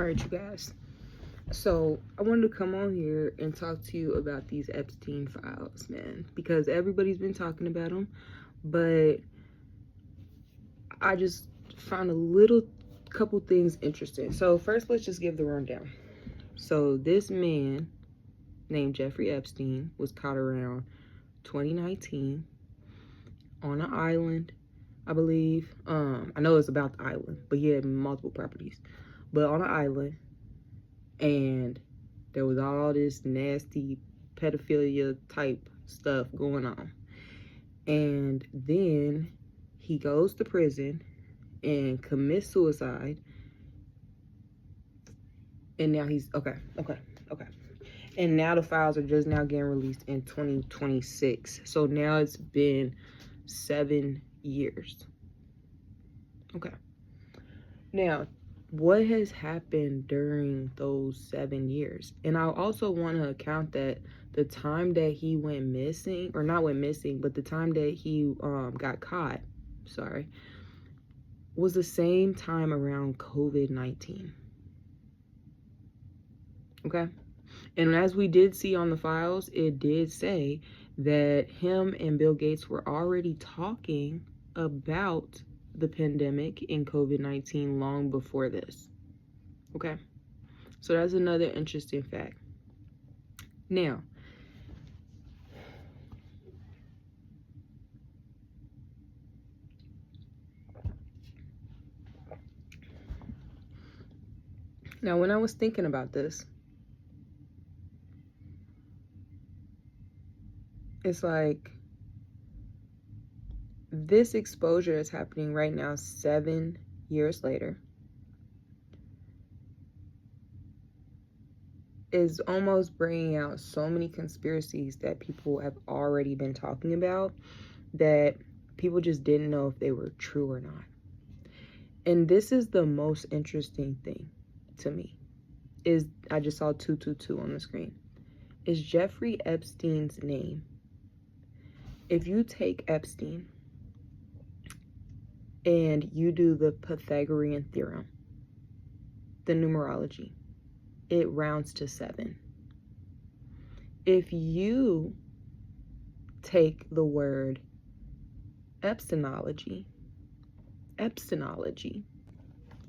All right, you guys. So I wanted to come on here and talk to you about these Epstein files, man, because everybody's been talking about them, but I just found a couple things interesting. So first, let's just give the rundown. So this man named Jeffrey Epstein was caught around 2019 on an island, I believe. I know it's about the island, but he had multiple properties, but on an island. And there was all this nasty pedophilia type stuff going on. And then he goes to prison and commits suicide. And now he's okay. And now the files are just now getting released in 2026. So now it's been 7 years. Okay. Now, what has happened during those 7 years? And I also want to account that the time that he went missing, or not went missing, but the time that he got caught, was the same time around COVID-19. Okay? And as we did see on the files, it did say that him and Bill Gates were already talking about the pandemic in COVID-19 long before this. Okay, so that's another interesting fact. Now, when I was thinking about this, it's like this exposure is happening right now 7 years later. Is almost bringing out so many conspiracies that people have already been talking about that people just didn't know if they were true or not. And this is the most interesting thing to me, is I just saw 222 on the screen, is Jeffrey Epstein's name. If you take Epstein and you do the Pythagorean theorem, the numerology, it rounds to 7. If you take the word epstenology,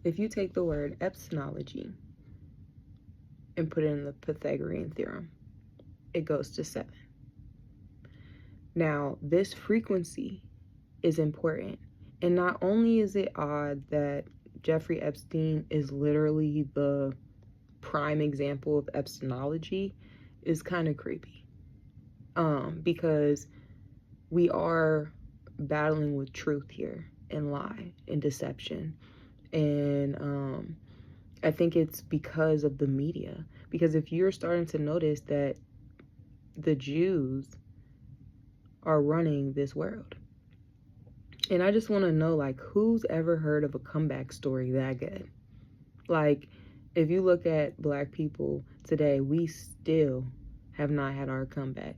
if you take the word epstenology and put it in the Pythagorean theorem, it goes to 7. Now, this frequency is important. And not only is it odd that Jeffrey Epstein is literally the prime example of epstenology, is kind of creepy. Because we are battling with truth here, and lie, and deception. And I think it's because of the media. Because if you're starting to notice that the Jews are running this world, and I just want to know, like, who's ever heard of a comeback story that good? Like, if you look at Black people today, we still have not had our comeback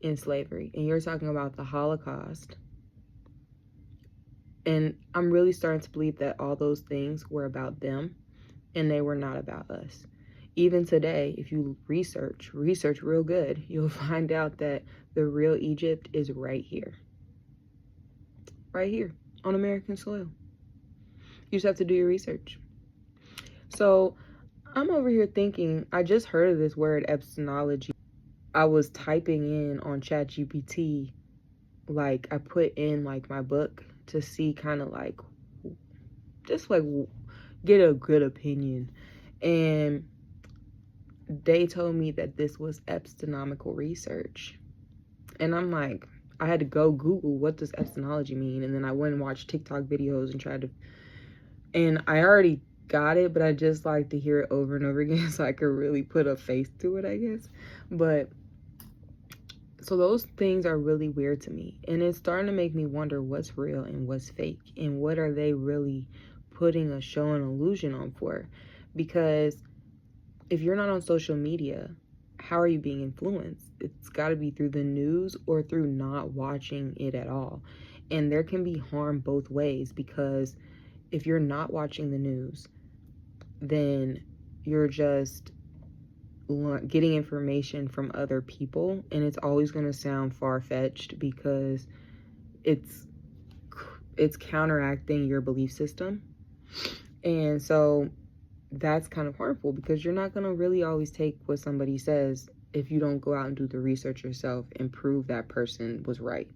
in slavery. And you're talking about the Holocaust. And I'm really starting to believe that all those things were about them and they were not about us. Even today, if you research real good, you'll find out that the real Egypt is right here. Right here on American soil. You just have to do your research. So I'm over here thinking, I just heard of this word epstenology. I was typing in on ChatGPT, like I put in like my book to see kind of like, just like get a good opinion. And they told me that this was epstenomical research. And I'm like, I had to go Google, what does epstenology mean? And then I went and watched TikTok videos and tried to, and I already got it, but I just like to hear it over and over again so I could really put a face to it, I guess. But so those things are really weird to me, and it's starting to make me wonder what's real and what's fake, and what are they really putting a show and illusion on for? Because if you're not on social media, how are you being influenced? It's got to be through the news or through not watching it at all. And there can be harm both ways, because if you're not watching the news, then you're just getting information from other people, and it's always going to sound far-fetched because it's counteracting your belief system. And so that's kind of harmful, because you're not going to really always take what somebody says if you don't go out and do the research yourself and prove that person was right.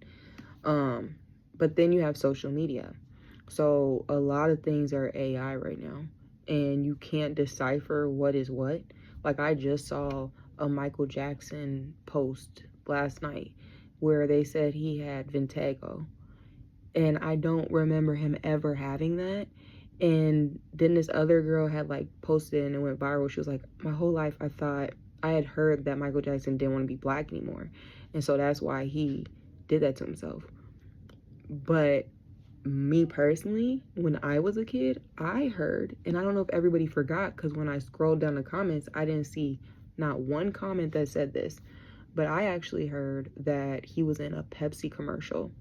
But then you have social media. So a lot of things are AI right now, and you can't decipher what is what. Like, I just saw a Michael Jackson post last night where they said he had Vintego, and I don't remember him ever having that. And then this other girl had like posted and it went viral. She was like, my whole life I thought, I had heard that Michael Jackson didn't want to be black anymore, and so that's why he did that to himself. But me personally, when I was a kid, I heard, and I don't know if everybody forgot, because when I scrolled down the comments, I didn't see not one comment that said this, but I actually heard that he was in a Pepsi commercial,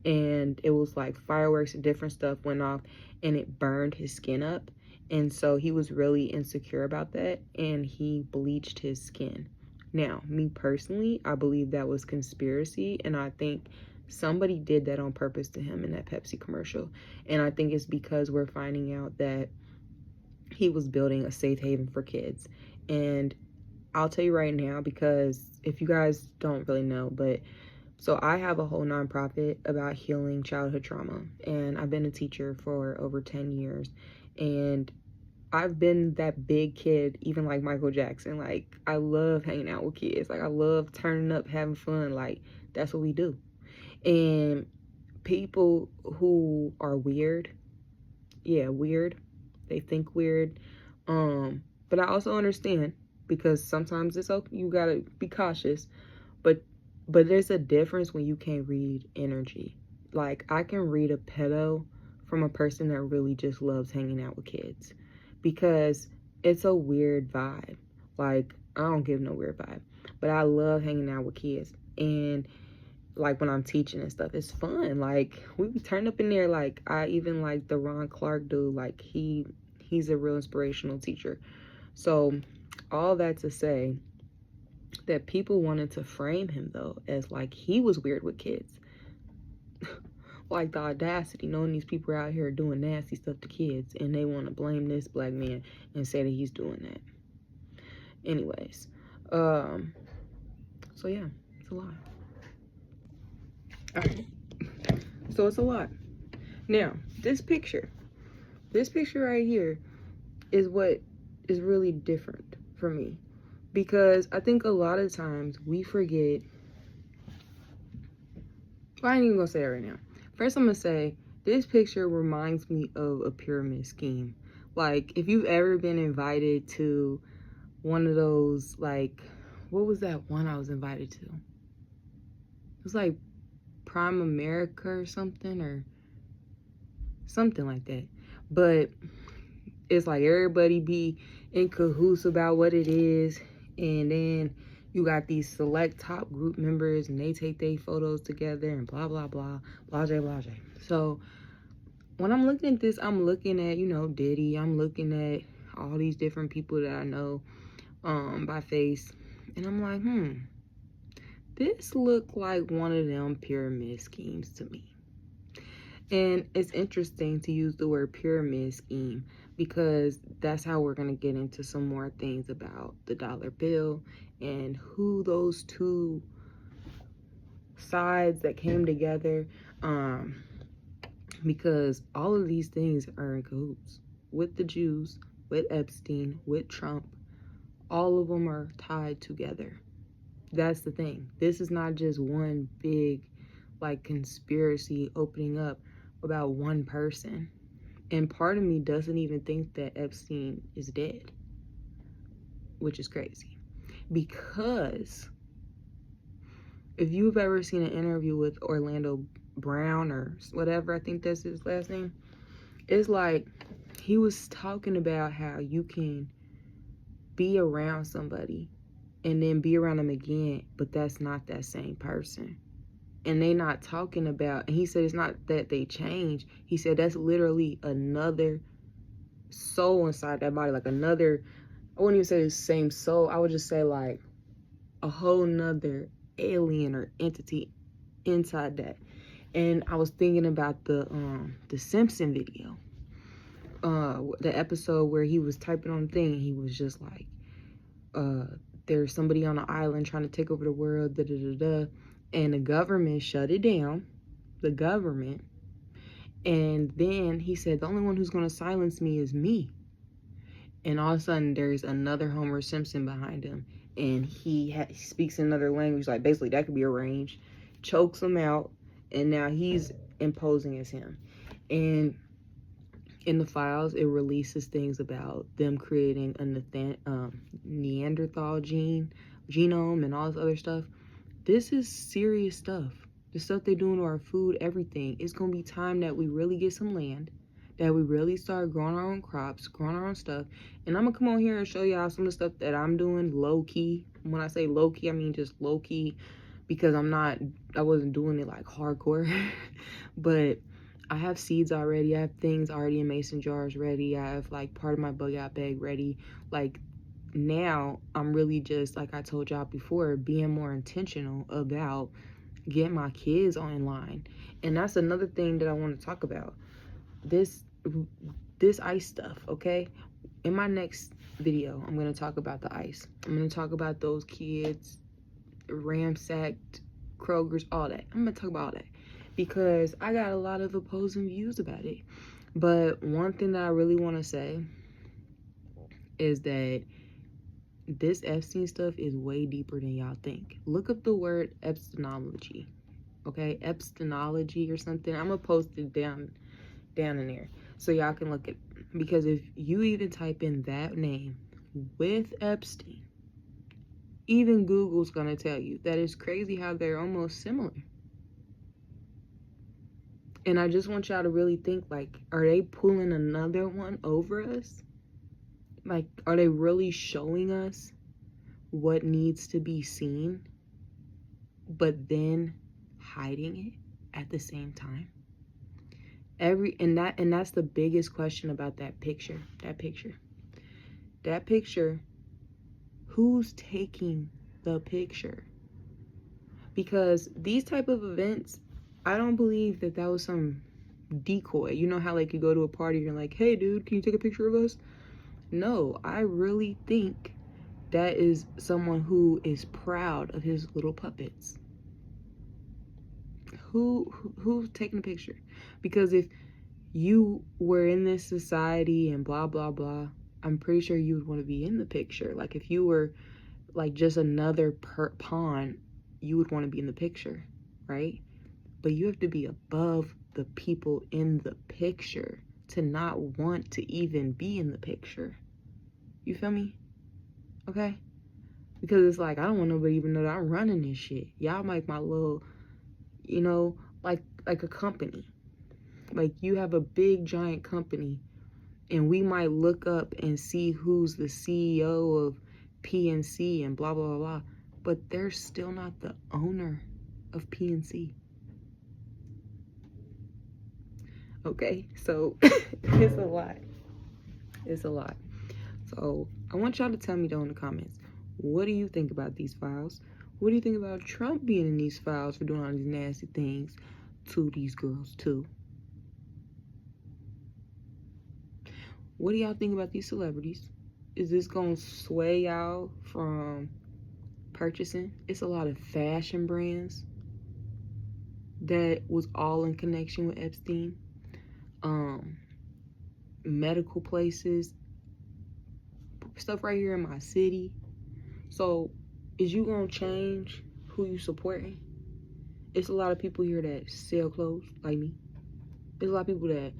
and it was like fireworks and different stuff went off, and it burned his skin up, and so he was really insecure about that, and he bleached his skin. Now, me personally, I believe that was conspiracy, and I think somebody did that on purpose to him in that Pepsi commercial. And I think it's because we're finding out that he was building a safe haven for kids. And I'll tell you right now, because if you guys don't really know, but so I have a whole nonprofit about healing childhood trauma, and I've been a teacher for over 10 years, and I've been that big kid, even like Michael Jackson. Like, I love hanging out with kids. Like, I love turning up, having fun. Like, that's what we do. And people who are weird, weird, they think weird, but I also understand, because sometimes it's okay, you gotta be cautious, but there's a difference when you can't read energy. Like, I can read a pedo from a person that really just loves hanging out with kids, because it's a weird vibe. Like, I don't give no weird vibe, but I love hanging out with kids. And like, when I'm teaching and stuff, it's fun. Like, we turn up in there. Like, I even like the Ron Clark dude. Like, he's a real inspirational teacher. So all that to say that people wanted to frame him, though, as like he was weird with kids. Like, the audacity, knowing these people are out here doing nasty stuff to kids, and they want to blame this black man and say that he's doing that. Anyways, so yeah, it's a lot. All right, so it's a lot. Now, this picture right here is what is really different for me, because I think a lot of times we forget. Well, I ain't even gonna say that right now. First, I'm gonna say this picture reminds me of a pyramid scheme. Like, if you've ever been invited to one of those, like, what was that one I was invited to? It was like Prime America or something like that. But it's like everybody be in cahoots about what it is, and then you got these select top group members, and they take their photos together and blah blah blah, blase blase. So when I'm looking at this, I'm looking at, Diddy, I'm looking at all these different people that I know by face, and I'm like, this look like one of them pyramid schemes to me. And it's interesting to use the word pyramid scheme, because that's how we're going to get into some more things about the dollar bill and who those two sides that came together, because all of these things are in cahoots with the Jews, with Epstein, with Trump. All of them are tied together. That's the thing. This is not just one big, like, conspiracy opening up about one person. And part of me doesn't even think that Epstein is dead, which is crazy. Because if you've ever seen an interview with Orlando Brown or whatever, I think that's his last name, it's like he was talking about how you can be around somebody and then be around them again, but that's not that same person. And they not talking about, and he said it's not that they change. He said that's literally another soul inside that body, like another I wouldn't even say the same soul. I would just say like a whole nother alien or entity inside that. And I was thinking about the Simpson video, the episode where he was typing on the thing and he was just like, there's somebody on an island trying to take over the world, da da da da, and the government shut it down, the government. And then he said, the only one who's going to silence me is me. And all of a sudden there's another Homer Simpson behind him, and he speaks another language, like basically that could be arranged, chokes him out, and now he's imposing as him. And in the files, it releases things about them creating a Neanderthal genome and all this other stuff. This is serious stuff. The stuff they're doing to our food, everything. It's going to be time that we really get some land, that we really start growing our own crops, growing our own stuff. And I'm going to come on here and show y'all some of the stuff that I'm doing low-key. When I say low-key, I mean just low-key, because I wasn't doing it like hardcore. But I have seeds already. I have things already in mason jars ready. I have like part of my bug out bag ready. Like now I'm really just, like I told y'all before, being more intentional about getting my kids online. And that's another thing that I want to talk about. This ice stuff, okay? In my next video, I'm going to talk about the ice. I'm going to talk about those kids, ransacked Kroger's, all that. I'm going to talk about all that, because I got a lot of opposing views about it. But one thing that I really want to say is that this Epstein stuff is way deeper than y'all think. Look up the word epsteinology, okay? Epsteinology or something. I'm going to post it down in there so y'all can look at it. Because if you even type in that name with Epstein, even Google's going to tell you that it's crazy how they're almost similar. And I just want y'all to really think, like, are they pulling another one over us? Like, are they really showing us what needs to be seen, but then hiding it at the same time? And that's the biggest question about that picture. That picture, who's taking the picture? Because these type of events, I don't believe that was some decoy. You know how like you go to a party and you're like, hey dude, can you take a picture of us? No, I really think that is someone who is proud of his little puppets. Who's taking a picture? Because if you were in this society and blah blah blah, I'm pretty sure you would want to be in the picture. Like if you were like just another pawn, you would want to be in the picture, right? But you have to be above the people in the picture to not want to even be in the picture. You feel me? Okay? Because it's like, I don't want nobody even know that I'm running this shit. Y'all make my little, you know, like a company. Like you have a big giant company and we might look up and see who's the CEO of PNC and blah, blah, blah, blah. But they're still not the owner of PNC. Okay, so it's a lot. It's a lot. So I want y'all to tell me though in the comments, what do you think about these files? What do you think about Trump being in these files for doing all these nasty things to these girls too? What do y'all think about these celebrities? Is this gonna sway y'all from purchasing? It's a lot of fashion brands that was all in connection with Epstein. Medical places, stuff right here in my city. So is you gonna change who you supporting? It's a lot of people here that sell clothes like me. There's a lot of people that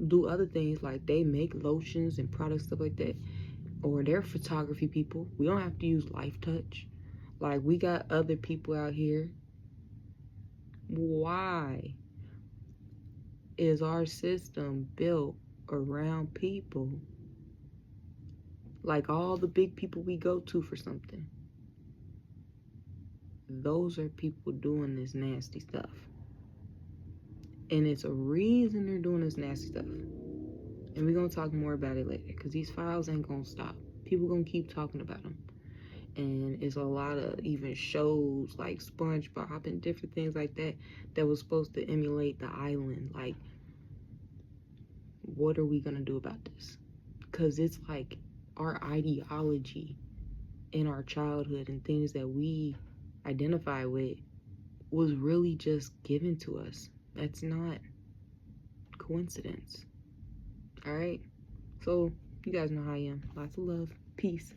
do other things, like they make lotions and products, stuff like that, or they're photography people. We don't have to use Life Touch. Like we got other people out here. Why is our system built around people? Like all the big people we go to for something, those are people doing this nasty stuff. And it's a reason they're doing this nasty stuff. And we're going to talk more about it later, because these files ain't going to stop. People gonna keep talking about them. And it's a lot of even shows like SpongeBob and different things like that that was supposed to emulate the island. Like, what are we gonna do about this? Because it's like our ideology in our childhood and things that we identify with was really just given to us. That's not coincidence. All right, so you guys know how I am. Lots of love. Peace.